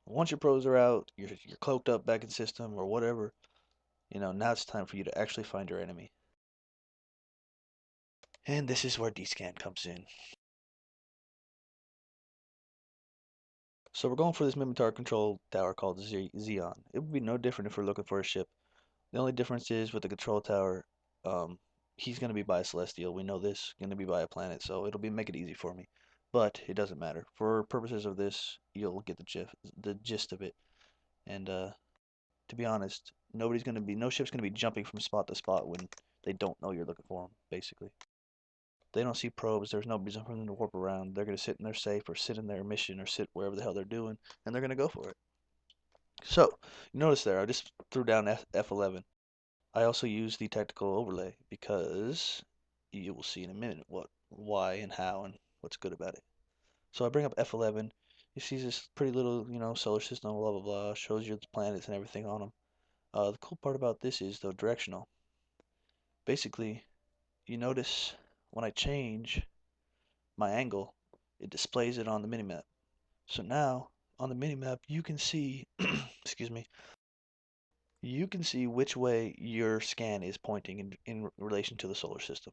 Once your pros are out, you're cloaked up back in system or whatever, now it's time for you to actually find your enemy. And this is where D-scan comes in. So we're going for this Mimitar control tower called Xeon. It would be no different if we're looking for a ship. The only difference is with the control tower, um, he's going to be by a celestial. We know this, going to be by a planet, so it'll make it easy for me. But it doesn't matter. For purposes of this, you'll get the gist of it. And to be honest, no ship's going to be jumping from spot to spot when they don't know you're looking for them, basically. They don't see probes. There's no reason for them to warp around. They're going to sit in their safe or sit in their mission or sit wherever the hell they're doing, and they're going to go for it. So, you notice there, I just threw down F11. I also use the tactical overlay because you will see in a minute why, and how, and what's good about it. So I bring up F11. You see this pretty little, solar system, blah blah blah, shows you the planets and everything on them. The cool part about this is the directional. Basically, you notice when I change my angle, it displays it on the minimap. So now on the minimap, you can see, excuse me, you can see which way your scan is pointing in relation to the solar system.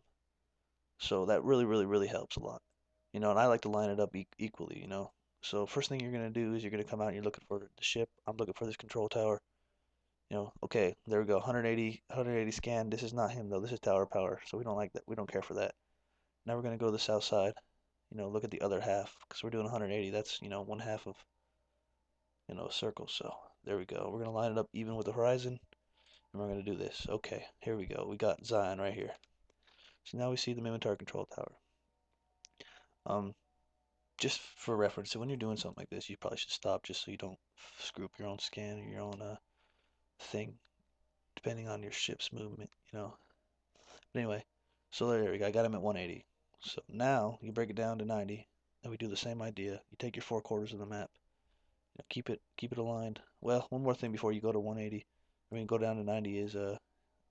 So that really, really, really helps a lot. And I like to line it up equally. So first thing you're going to do is you're going to come out and you're looking for the ship. I'm looking for this control tower. Okay, there we go. 180 scan. This is not him though. This is tower power. So we don't like that. We don't care for that. Now we're going to go to the south side. Look at the other half because we're doing 180. That's, one half of, a circle. So there we go. We're going to line it up even with the horizon and we're going to do this. Okay, here we go. We got Zion right here. So now we see the Mimitar control tower. Um, just for reference, so when you're doing something like this, you probably should stop just so you don't screw up your own scan or your own thing, depending on your ship's movement. But anyway, so there we go. I got him at 180. So now you break it down to 90, and we do the same idea. You take your 4/4 of the map, keep it aligned. Well, one more thing before you go to 180. Go down to 90 is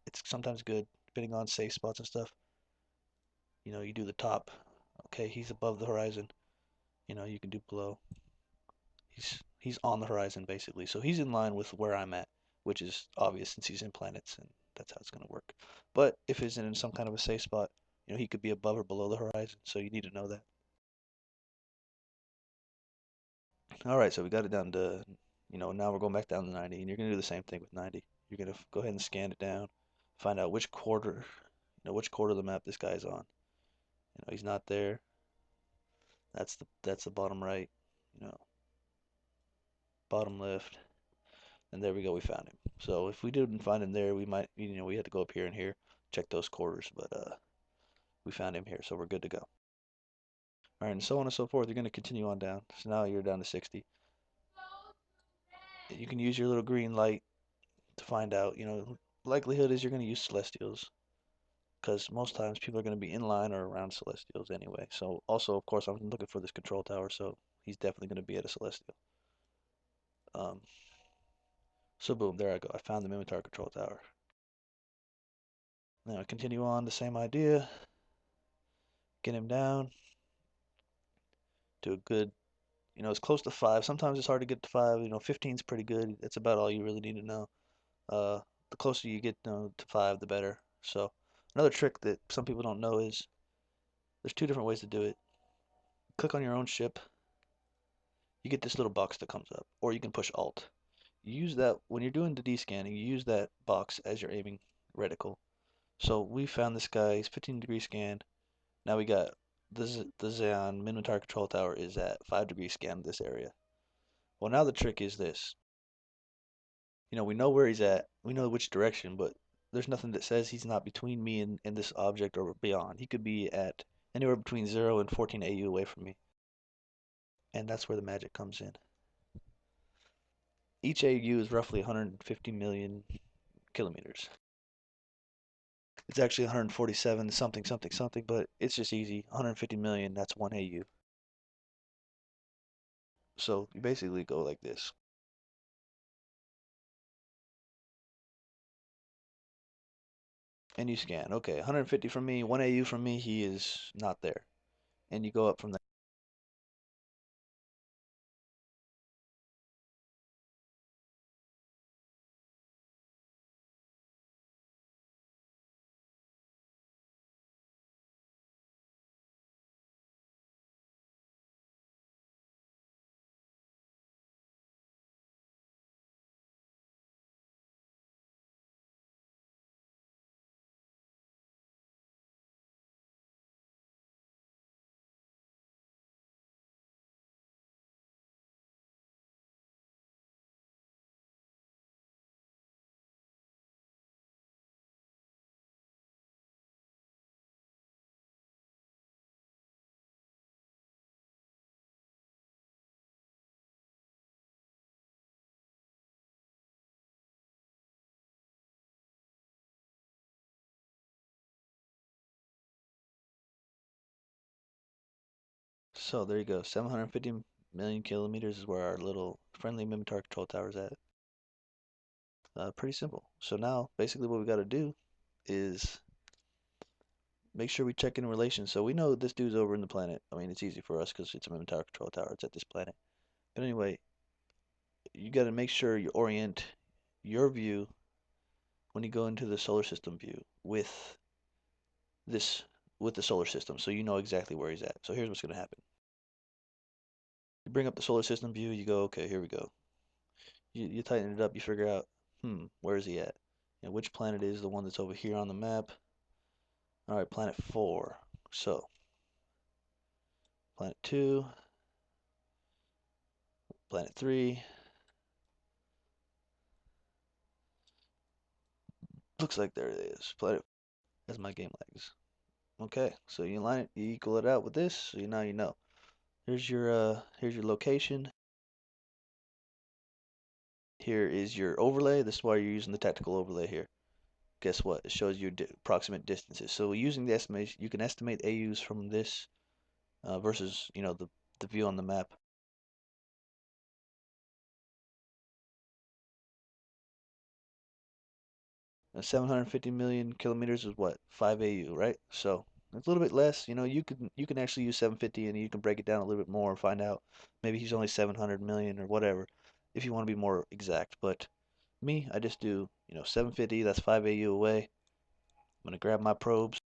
it's sometimes good depending on safe spots and stuff. You do the top. Okay, he's above the horizon. You can do below. He's on the horizon basically. So he's in line with where I'm at, which is obvious since he's in planets and that's how it's going to work. But if he's in some kind of a safe spot, he could be above or below the horizon, so you need to know that. All right, so we got it down to, now we're going back down to 90, and you're going to do the same thing with 90. You're going to go ahead and scan it down, find out which quarter of the map this guy's on. He's not there. That's the bottom right, you know, bottom left. And there we go, we found him. So if we didn't find him there, we might, we had to go up here and here, check those quarters, but we found him here, so we're good to go. All right, and so on and so forth. You're going to continue on down. So now you're down to 60. You can use your little green light to find out, likelihood is you're going to use celestials because most times people are going to be in line or around celestials anyway. So also, of course, I'm looking for this control tower, so he's definitely going to be at a celestial. Um, so boom, there I go. I found the Mimitar control tower. Now I continue on the same idea. Get him down to a good, it's close to 5. Sometimes it's hard to get to 5. 15 is pretty good. That's about all you really need to know. Uh, the closer you get to 5, the better. So another trick that some people don't know is there's 2 different ways to do it. Click on your own ship. You get this little box that comes up, or you can push Alt. You use that when you're doing the D-scanning. You use that box as your aiming reticle. So we found this guy. He's 15-degree scan. Now we got the Xeon Minotaur control tower is at 5-degree scan this area. Well, now the trick is this. We know where he's at. We know which direction, but there's nothing that says he's not between me and this object or beyond. He could be at anywhere between 0 and 14 AU away from me. And that's where the magic comes in. Each AU is roughly 150 million kilometers. It's actually 147 something something something, but it's just easy. 150 million, that's 1 AU. So you basically go like this. And you scan. Okay, 150 from me, 1 AU from me, he is not there. And you go up from there. So there you go. 750 million kilometers is where our little friendly Mimitar control tower is at. Pretty simple. So now, basically, what we got to do is make sure we check in relation. So we know this dude's over in the planet. I mean, it's easy for us because it's a Mimitar control tower. It's at this planet. But anyway, you got to make sure you orient your view when you go into the solar system view this with the solar system, so you know exactly where he's at. So here's what's going to happen. You bring up the solar system view. You go, okay, here we go. You tighten it up. You figure out, where is he at? Which planet is the one that's over here on the map? All right, planet 4. So planet 2, planet 3. Looks like there it is. Planet. That's my game lags. Okay, so you line it, you equal it out with this, so now you know. Here's your location. Here is your overlay. This is why you're using the tactical overlay here. Guess what? It shows you approximate distances. So using the estimation, you can estimate AUs from this versus the view on the map. 750 million kilometers is what? 5 AU, right? So it's a little bit less. You can actually use 750 and you can break it down a little bit more and find out maybe he's only 700 million or whatever if you want to be more exact. But me, I just do 750. That's 5 AU away. I'm gonna grab my probes.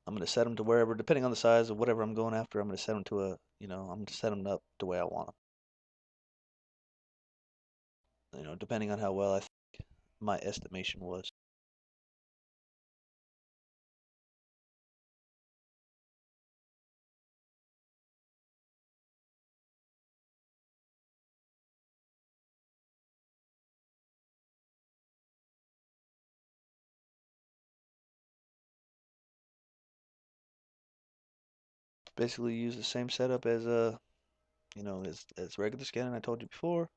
I'm gonna set them to wherever, depending on the size of whatever I'm going after. I'm gonna set them to I'm gonna set them up the way I want them. Depending on how well I think my estimation was. Basically, use the same setup as as regular scanning I told you before.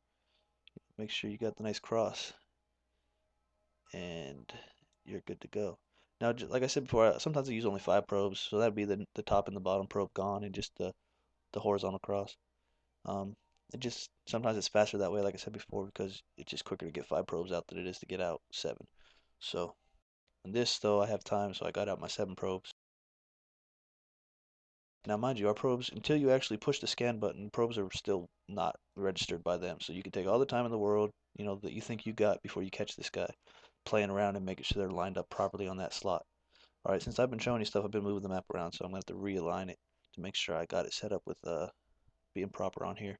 Make sure you got the nice cross, and you're good to go. Now, like I said before, sometimes I use only 5 probes, so that'd be the top and the bottom probe gone, and just the horizontal cross. Um, it just sometimes it's faster that way, like I said before, because it's just quicker to get 5 probes out than it is to get out 7. So, in this though, I have time, so I got out my 7 probes. Now, mind you, our probes, until you actually push the scan button, probes are still not registered by them. So you can take all the time in the world, that you think you got before you catch this guy, playing around and making sure they're lined up properly on that slot. All right, since I've been showing you stuff, I've been moving the map around, so I'm going to have to realign it to make sure I got it set up with being proper on here.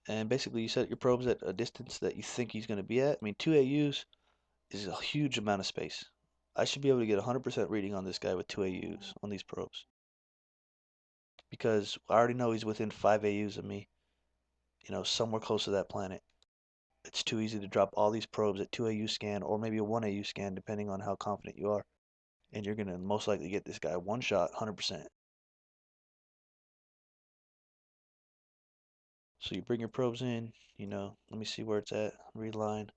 And basically, you set your probes at a distance that you think he's going to be at. I mean, 2 AUs is a huge amount of space. I should be able to get 100% reading on this guy with 2 AUs on these probes, because I already know he's within 5 AUs of me, somewhere close to that planet. It's too easy to drop all these probes at 2 AU scan or maybe a 1 AU scan, depending on how confident you are. And you're going to most likely get this guy one shot, 100%. So you bring your probes in, let me see where it's at, reline.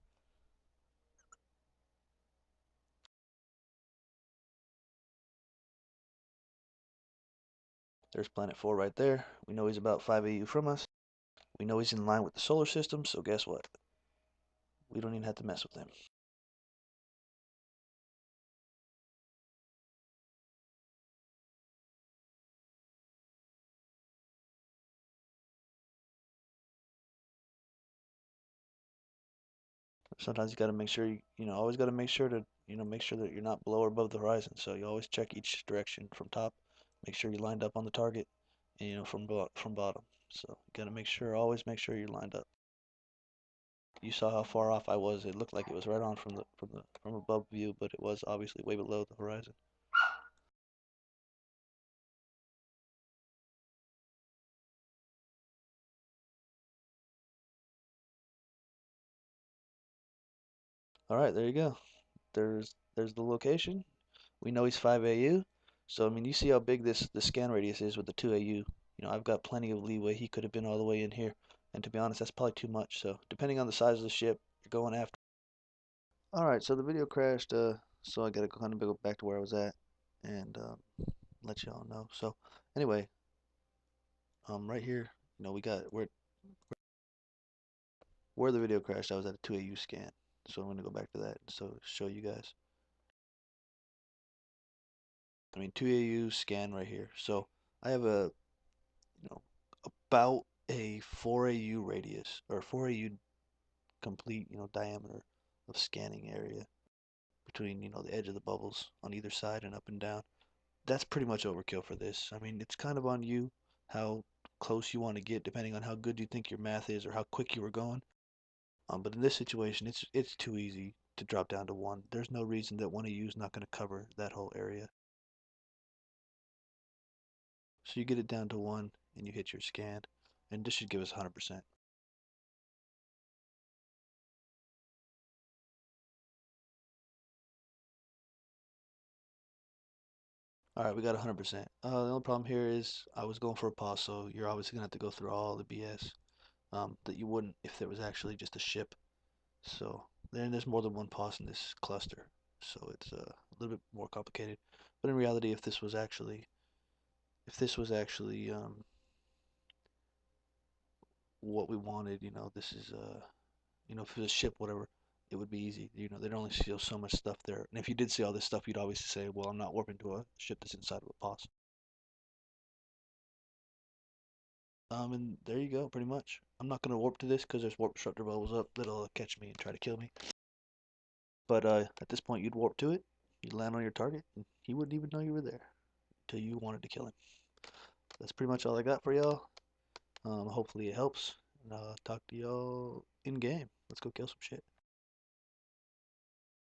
There's planet 4 right there. We know he's about 5 AU from us. We know he's in line with the solar system, so guess what? We don't even have to mess with him. Sometimes you got to make sure always got to make sure to make sure that you're not below or above the horizon. So you always check each direction from top, make sure you're lined up on the target, and from bottom. So you got to always make sure you're lined up. You saw how far off I was. It looked like it was right on from above view, but it was obviously way below the horizon. All right, there you go. There's the location. We know he's 5 AU. So I mean, you see how big the scan radius is with the 2 AU. I've got plenty of leeway. He could have been all the way in here. And to be honest, that's probably too much. So depending on the size of the ship you're going after. All right, so the video crashed. So I gotta kind of go back to where I was at and let y'all know. So anyway, right here, we got where the video crashed. I was at a 2AU scan, so I'm gonna go back to that so show you guys. I mean 2AU scan right here. So I have you know, about a 4AU radius or 4AU complete, diameter of scanning area between, the edge of the bubbles on either side and up and down. That's pretty much overkill for this. I mean, it's kind of on you how close you want to get, depending on how good you think your math is or how quick you were going. But in this situation, it's too easy to drop down to one. There's no reason that one of you is not going to cover that whole area. So you get it down to one, and you hit your scan, and this should give us 100%. All right, we got 100%. The only problem here is I was going for a pause, so you're obviously gonna have to go through all the BS that you wouldn't if there was actually just a ship. So then there's more than one pause in this cluster, so it's a little bit more complicated. But in reality, if this was actually what we wanted, this is if it was a ship, whatever, it would be easy. They'd only see so much stuff there, and if you did see all this stuff, you'd obviously say, well, I'm not warping to a ship that's inside of a pause. And there you go, pretty much. I'm not gonna warp to this because there's warp disruptor bubbles up that'll catch me and try to kill me. But at this point, you'd warp to it, you'd land on your target, and he wouldn't even know you were there until you wanted to kill him. That's pretty much all I got for y'all. Hopefully it helps, and I'll talk to y'all in game. Let's go kill some shit.